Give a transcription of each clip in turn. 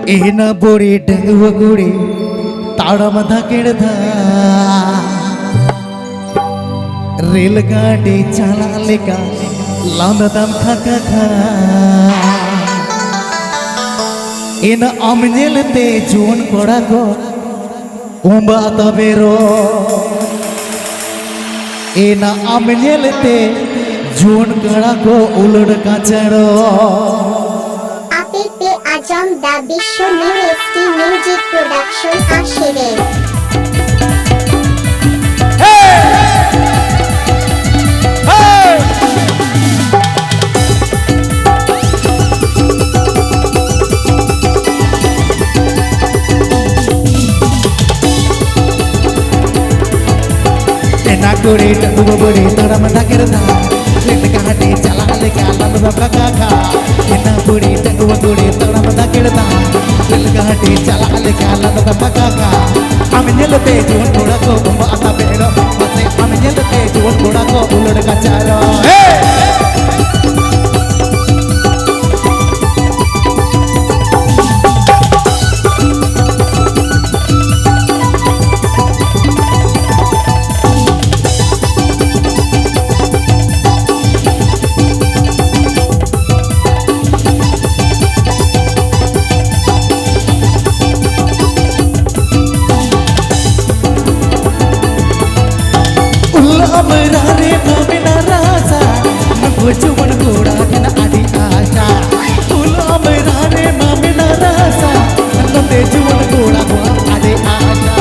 Ina buri dengwa guri ताड़ा मधा केड़धा रेलगाड़ी चला लेका लांदम खा खा इन अमनेलते जून कोड़ा को उम्बा तबेरो इन अमनेलते जून कोड़ा को उलड़ काचड़ो Ajam da Bisho New ST Music Production Ashire Enak guri tunggu guri tada mata kerja Leka hati cala leka lalu baka kaka Enak guri tunggu guri tada mata kerja Leka hati cala leka lalu baka kaka Aminnya lebih jual koda ko umba ata bero Masih aminnya lebih jual koda ko ulur kacaro Amarare mamina rasa Nangkucuan kuda kena adi asha Ula amarare mamina rasa Nangkucuan kuda kena adi asha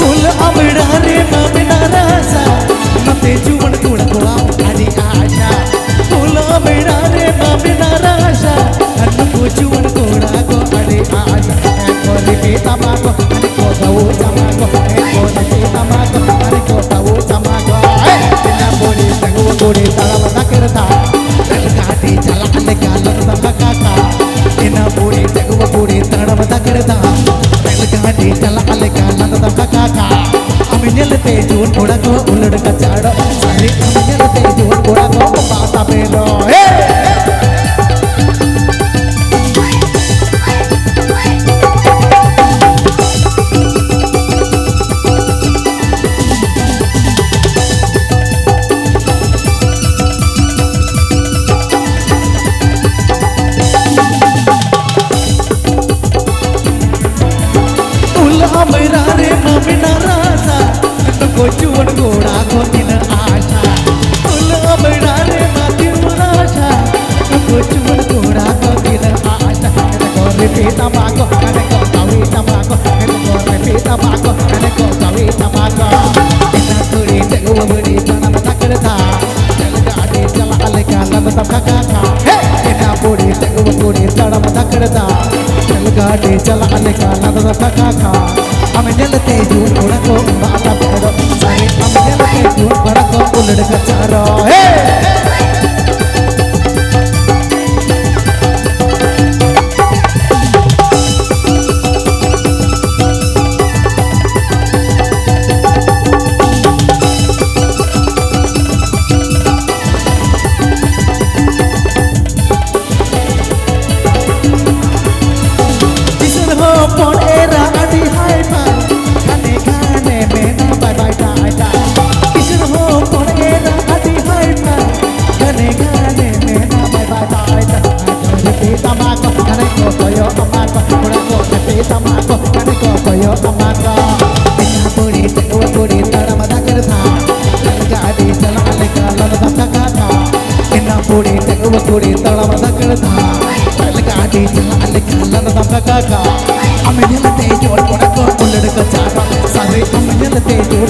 Ula amarare mamina rasa Nangkucuan kuda kena adi asha Ula amarare mamina rasa Nangkucuan kuda kena adi asha Kita mago, aniko tahu samago, kita mago, aniko tahu samago. Ina bodi tenggu bodi talam tak kereta, relgati jalan legal tak kaka. Ina bodi tenggu bodi talam tak kereta, relgati jalan legal tak kaka. Aminnya lebih jual koda ko ulur kacaro, sari aminnya lebih jual koda ko bata belo. Amarare mamina rasa Nangkucuan kuda ko ina asha Ula amarare mamina rasa Nangkucuan kuda ko ina asha Eneko repita mago, eneko tawi tamago Eneko repita mago, eneko tawi tamago Ina kuri tenggu budi tanam tak kereta Jelgadi jala alika lam tak kakaka Ina budi tenggu budi tanam tak kereta Jelgadi jala alika lam tak kakaka Aminnya lebih jual koda ko bata bero Sari aminnya lebih jual koda ko ulur kacaro Pon era adi hai pa kane kane mena bye bye bye bye kisar ho pon era adi hai pa kane kane mena bye bye bye bye pita mako kane ko koyo amako pura ko pita mako kane ko koyo amako ina puri taram da kertha gadi chala alika lada kaka ina puri taram da kertha gadi chala alika lada kaka Aminnya lebih jual koda ko ulur kacaro, sari aminnya lebih jual